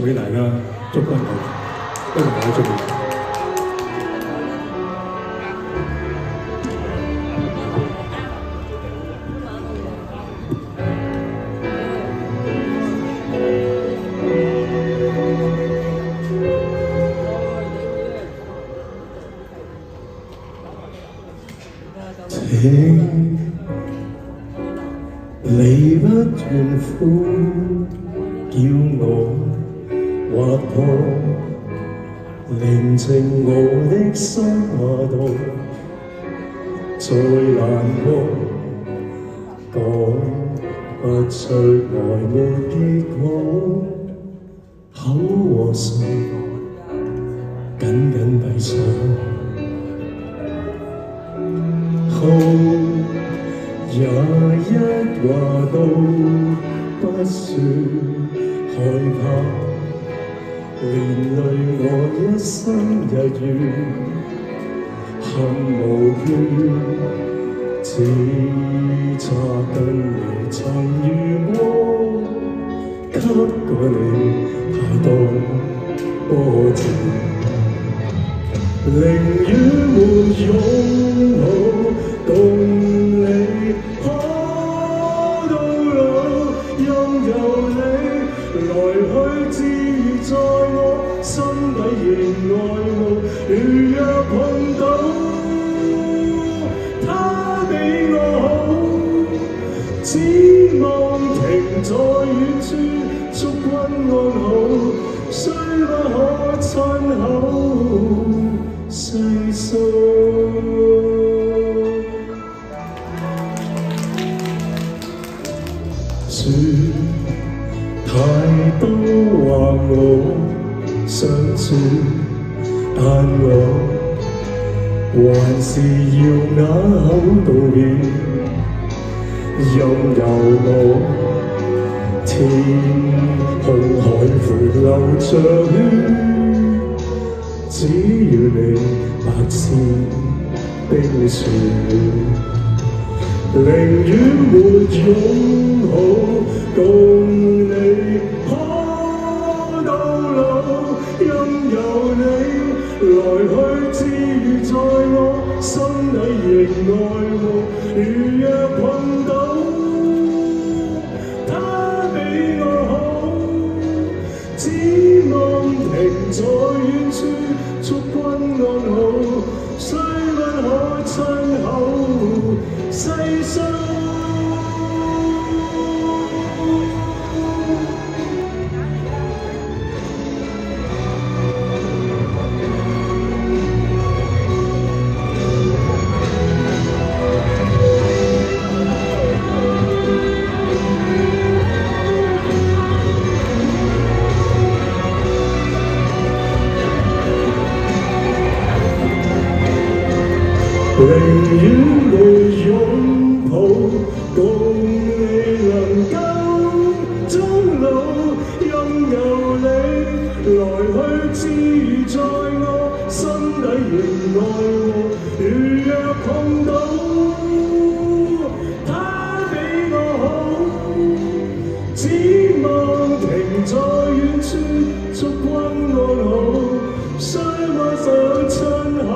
俾大家祝福我，多謝大家祝福。聽你不斷呼叫我滑破，寧靜我的心下度，再難過講不出來沒結果，口和唇緊緊閉上。好也一話都不說害怕，連累我一生日月恨無怨，只差跟你曾遇過，給過你太多波折，寧願沒擁抱共你可到老，任由你來去自如，在我心底仍愛慕。如若碰到他比我好，只望停在遠處，祝君安好，雖不可親口細數。說太多話我想說，但我還是要啞口道別，任由我天空海闊流着血，只要你白線冰雪，寧願沒擁抱共你可到老，任由你來去自如，在我心底仍愛慕。如若碰到他比我好，只望停在遠處，祝君安好，雖不可親口細數。寧願沒擁抱共你能夠終老，任由你來去自如，在我心底仍愛慕。如若碰到他比我好，只望停在遠處，祝君安好，雖不想親口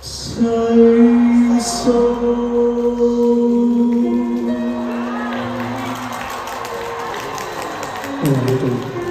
細數。好中意。